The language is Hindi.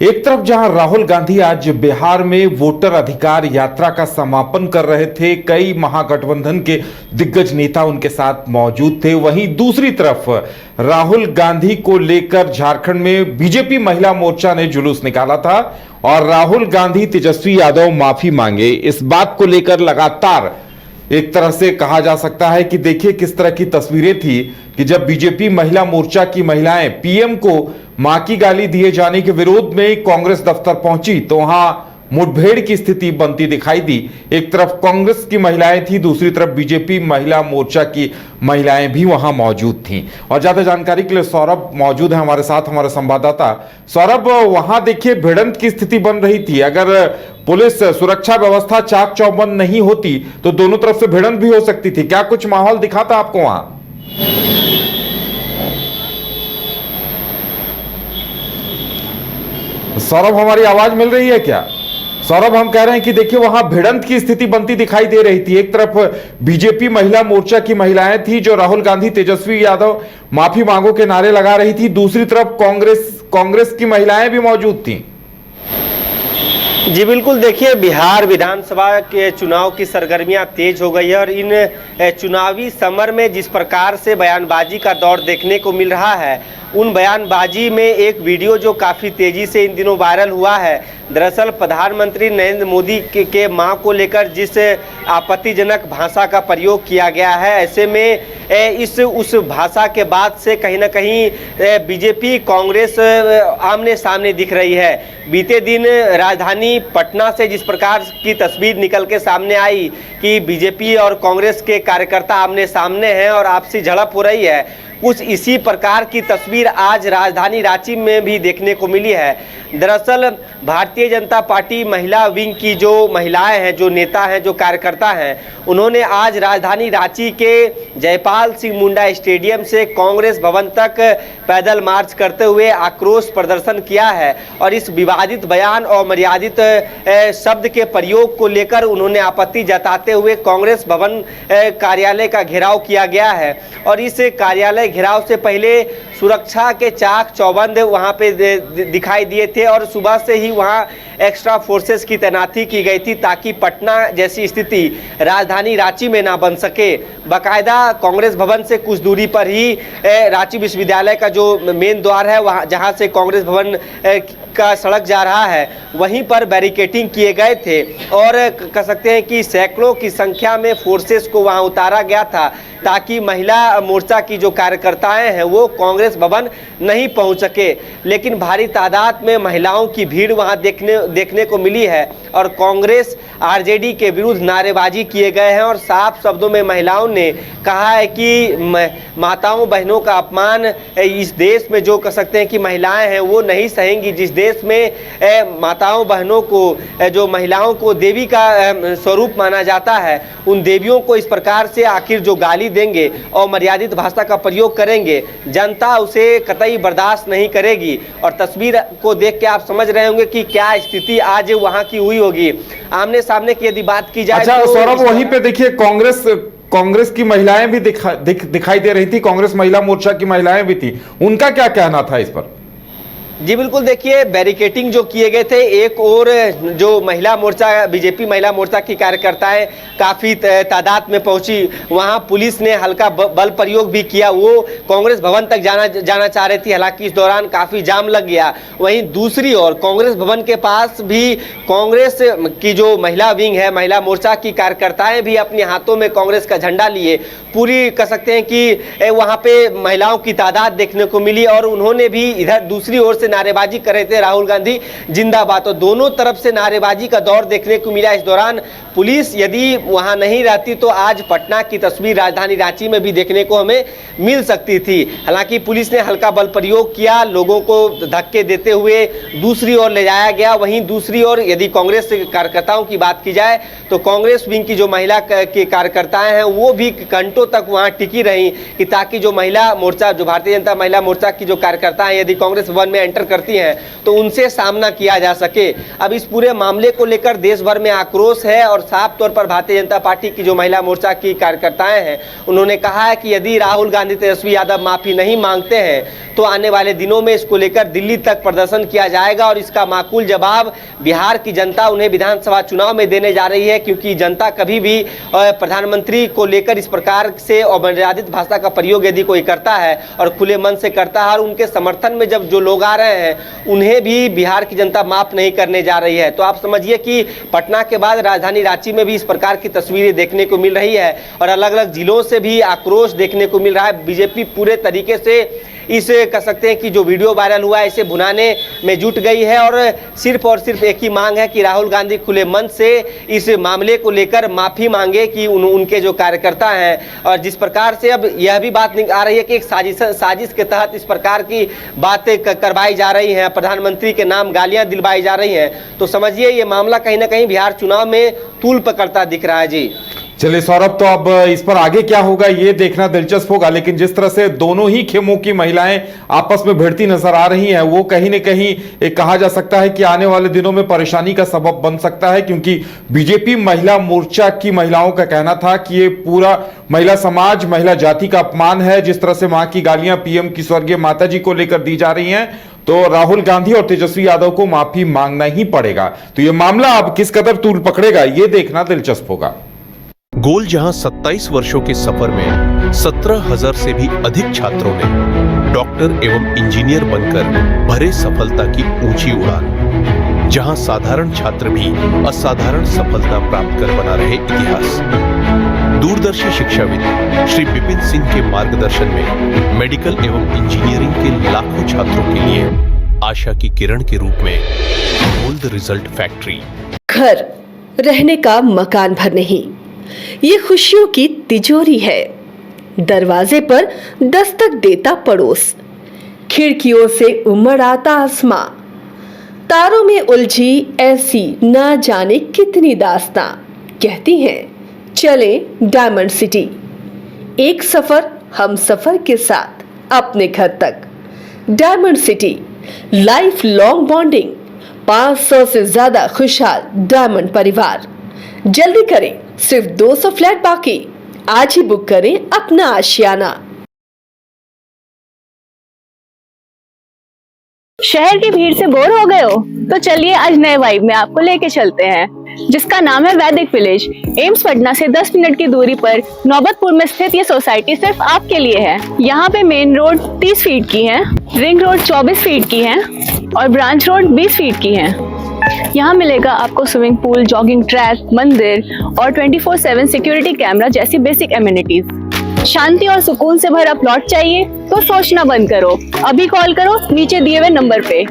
एक तरफ जहां राहुल गांधी आज बिहार में वोटर अधिकार यात्रा का समापन कर रहे थे, कई महागठबंधन के दिग्गज नेता उनके साथ मौजूद थे, वहीं दूसरी तरफ राहुल गांधी को लेकर झारखंड में बीजेपी महिला मोर्चा ने जुलूस निकाला था और राहुल गांधी तेजस्वी यादव माफी मांगे। इस बात को लेकर लगातार एक तरह से कहा जा सकता है कि देखिए किस तरह की तस्वीरें थी कि जब बीजेपी महिला मोर्चा की महिलाएं पीएम को मां की गाली दिए जाने के विरोध में कांग्रेस दफ्तर पहुंची तो वहां मुठभेड़ की स्थिति बनती दिखाई दी। एक तरफ कांग्रेस की महिलाएं थी, दूसरी तरफ बीजेपी महिला मोर्चा की महिलाएं भी वहां मौजूद थीं। और ज्यादा जानकारी के लिए सौरभ मौजूद है हमारे साथ, हमारे संवाददाता। सौरभ, वहां देखिए भिड़ंत की स्थिति बन रही थी, अगर पुलिस सुरक्षा व्यवस्था चाक चौबंद नहीं होती तो दोनों तरफ से भिड़ंत भी हो सकती थी। क्या कुछ माहौल दिखा था आपको वहां? सौरभ, हमारी आवाज मिल रही है क्या? सौरभ, हम कह रहे हैं कि देखिए वहां भिड़ंत की स्थिति बनती दिखाई दे रही थी। एक तरफ बीजेपी महिला मोर्चा की महिलाएं थी जो राहुल गांधी तेजस्वी यादव माफी मांगो के नारे लगा रही थी, दूसरी तरफ कांग्रेस की महिलाएं भी मौजूद थी। जी बिल्कुल, देखिए बिहार विधानसभा के चुनाव की सरगर्मियां तेज हो गई है और इन चुनावी समर में जिस प्रकार से बयानबाजी का दौर देखने को मिल रहा है, उन बयानबाजी में एक वीडियो जो काफ़ी तेज़ी से इन दिनों वायरल हुआ है, दरअसल प्रधानमंत्री नरेंद्र मोदी के मां को लेकर जिस आपत्तिजनक भाषा का प्रयोग किया गया है, ऐसे में उस भाषा के बाद से कहीं ना कहीं बीजेपी कांग्रेस आमने सामने दिख रही है। बीते दिन राजधानी पटना से जिस प्रकार की तस्वीर निकल के सामने आई कि बीजेपी और कांग्रेस के कार्यकर्ता आमने सामने हैं और आपसी झड़प हो रही है, कुछ इसी प्रकार की तस्वीर आज राजधानी रांची में भी देखने को मिली है। दरअसल भारतीय जनता पार्टी महिला विंग की जो महिलाएं हैं, जो नेता हैं, जो कार्यकर्ता हैं, उन्होंने आज राजधानी रांची के जयपाल सिंह मुंडा स्टेडियम से कांग्रेस भवन तक पैदल मार्च करते हुए आक्रोश प्रदर्शन किया है और इस विवादित बयान और मर्यादित शब्द के प्रयोग को लेकर उन्होंने आपत्ति जताते हुए कांग्रेस भवन कार्यालय का घेराव किया गया है। और इस कार्यालय घेराव से पहले सुरक्षा के चाक चौबंद वहां पे दिखाई दिए थे और सुबह से ही वहां एक्स्ट्रा फोर्सेस की तैनाती की गई थी ताकि पटना जैसी स्थिति राजधानी रांची में ना बन सके। बाकायदा कांग्रेस भवन से कुछ दूरी पर ही रांची विश्वविद्यालय का जो मेन द्वार है, वहाँ जहाँ से कांग्रेस भवन का सड़क जा रहा है, वहीं पर बैरिकेटिंग किए गए थे और कह सकते हैं कि सैकड़ों की संख्या में फोर्सेस को वहां उतारा गया था ताकि महिला मोर्चा की जो कार्यकर्ताएं हैं वो कांग्रेस भवन नहीं पहुंच सके। लेकिन भारी तादाद में महिलाओं की भीड़ वहां देखने को मिली है और कांग्रेस आरजेडी के विरुद्ध नारेबाजी किए गए हैं और साफ शब्दों में महिलाओं ने कहा है कि माताओं बहनों का अपमान इस देश में जो कह सकते हैं कि महिलाएं हैं वो नहीं सहेंगी। जिस देश में माताओं बहनों को, जो महिलाओं को देवी का स्वरूप माना जाता है, उन देवियों को इस प्रकार से आखिर जो गाली देंगे और मर्यादित भाषा का प्रयोग करेंगे, जनता उसे कतई बर्दाश्त नहीं करेगी। और तस्वीर को देख के आप समझ रहे होंगे कि क्या स्थिति आज वहां की हुई होगी। आमने सामने की यदि बात की जाए, अच्छा तो सौरभ, वहीं पे देखिए कांग्रेस की महिलाएं भी दिखाई दे रही थी, कांग्रेस महिला मोर्चा की महिलाएं भी थी, उनका क्या कहना था इस पर? जी बिल्कुल, देखिए बैरिकेटिंग जो किए गए थे, एक और जो महिला मोर्चा, बीजेपी महिला मोर्चा की कार्यकर्ताएं काफ़ी तादाद में पहुंची, वहां पुलिस ने हल्का बल प्रयोग भी किया। वो कांग्रेस भवन तक जाना चाह रही थी, हालांकि इस दौरान काफ़ी जाम लग गया। वहीं दूसरी ओर कांग्रेस भवन के पास भी कांग्रेस की जो महिला विंग है, महिला मोर्चा की कार्यकर्ताएं भी अपने हाथों में कांग्रेस का झंडा लिए पूरी कह सकते हैं कि वहाँ पे महिलाओं की तादाद देखने को मिली और उन्होंने भी इधर दूसरी ओर से नारेबाजी कर रहे थे, राहुल गांधी जिंदाबाद। तो दोनों तरफ से नारेबाजी का दौर देखने को मिला। इस दौरान पुलिस यदि वहां नहीं रहती तो आज पटना की तस्वीर राजधानी रांची में भी देखने को हमें मिल सकती थी। हालांकि पुलिस ने हल्का बल प्रयोग किया, लोगों को धक्के देते हुए दूसरी ओर ले जाया गया। वहीं दूसरी ओर यदि कांग्रेस कार्यकर्ताओं की बात की जाए तो कांग्रेस विंग की जो महिला के कार्यकर्ताएं हैं वो भी घंटों तक वहां टिकी रही कि ताकि जो महिला मोर्चा, जो भारतीय जनता महिला मोर्चा की जो कार्यकर्ता हैं, यदि कांग्रेस भवन में एंटर करती हैं तो उनसे सामना किया जा सके। अब इस पूरे मामले को लेकर देश भर में आक्रोश है और साफ तौर पर भारतीय जनता पार्टी की जो महिला मोर्चा की कार्यकर्ताएं हैं उन्होंने कहा है कि यदि राहुल गांधी तेजस्वी यादव माफी नहीं मांगते हैं तो आने वाले दिनों में इसको लेकर दिल्ली तक प्रदर्शन किया जाएगा और इसका माकूल जवाब बिहार की जनता उन्हें विधानसभा चुनाव में देने जा रही है, क्योंकि जनता कभी भी प्रधानमंत्री को लेकर इस प्रकार से अमर्यादित भाषा का प्रयोग यदि कोई करता है और खुले मन से करता है और उनके समर्थन में जब जो लोग आ रहे हैं उन्हें भी बिहार की जनता माफ नहीं करने जा रही है। तो आप समझिए कि पटना के बाद राजधानी रांची में भी इस प्रकार की तस्वीरें देखने को मिल रही है और अलग अलग जिलों से भी आक्रोश देखने को मिल रहा है। बीजेपी पूरे तरीके से इस कह सकते हैं कि जो वीडियो वायरल हुआ है इसे भुनाने में जुट गई है और सिर्फ एक ही मांग है कि राहुल गांधी खुले मन से इस मामले को लेकर माफी मांगे कि उनके जो कार्यकर्ता हैं। और जिस प्रकार से अब यह भी बात आ रही है कि एक साजिश के तहत इस प्रकार की बातें करवाई जा रही हैं, प्रधानमंत्री के नाम गालियां दिलवाई जा रही हैं, तो समझिए ये मामला कहीं ना कहीं बिहार चुनाव में तूल पकड़ता दिख रहा है। जी चलिए सौरभ, तो अब इस पर आगे क्या होगा ये देखना दिलचस्प होगा, लेकिन जिस तरह से दोनों ही खेमों की महिलाएं आपस में भिड़ती नजर आ रही हैं वो कहीं न कहीं एक कहा जा सकता है कि आने वाले दिनों में परेशानी का सबब बन सकता है, क्योंकि बीजेपी महिला मोर्चा की महिलाओं का कहना था कि ये पूरा महिला समाज, महिला जाति का अपमान है। जिस तरह से मां की गालियां पीएम की स्वर्गीय माता जी को लेकर दी जा रही हैं तो राहुल गांधी और तेजस्वी यादव को माफी मांगना ही पड़ेगा। तो ये मामला अब किस कदर तूल पकड़ेगा ये देखना दिलचस्प होगा। गोल जहां 27 वर्षों के सफर में 17,000 से भी अधिक छात्रों ने डॉक्टर एवं इंजीनियर बनकर भरे सफलता की ऊंची उड़ान, जहां साधारण छात्र भी असाधारण सफलता प्राप्त कर बना रहे इतिहास। दूरदर्शी शिक्षाविद श्री विपिन सिंह के मार्गदर्शन में मेडिकल एवं इंजीनियरिंग के लाखों छात्रों के लिए आशा की किरण के रूप में गोल्ड रिजल्ट फैक्ट्री। घर रहने का मकान भर नहीं, ये खुशियों की तिजोरी है। दरवाजे पर दस्तक देता पड़ोस, खिड़कियों से उमड़ आता आसमां, तारों में उलझी ऐसी ना जाने कितनी दास्तां। कहती हैं चले डायमंड सिटी, एक सफर हम सफर के साथ अपने घर तक। Diamond city, life long bonding, 500 से ज्यादा खुशहाल डायमंड परिवार। जल्दी करें, सिर्फ 200 फ्लैट बाकी, आज ही बुक करें अपना आशियाना। शहर की भीड़ से बोर हो गए हो तो चलिए आज नए वाइब में आपको लेके चलते हैं, जिसका नाम है वैदिक विलेज। एम्स पटना से 10 मिनट की दूरी पर नौबतपुर में स्थित ये सोसाइटी सिर्फ आपके लिए है। यहाँ पे मेन रोड 30 फीट की है, रिंग रोड 24 फीट की है और ब्रांच रोड 20 फीट की है। यहाँ मिलेगा आपको स्विमिंग पूल, जॉगिंग ट्रैक, मंदिर और 24/7 सिक्योरिटी कैमरा जैसी बेसिक एमिनिटीज। शांति और सुकून से भरा प्लॉट चाहिए तो सोचना बंद करो, अभी कॉल करो नीचे दिए हुए नंबर पे।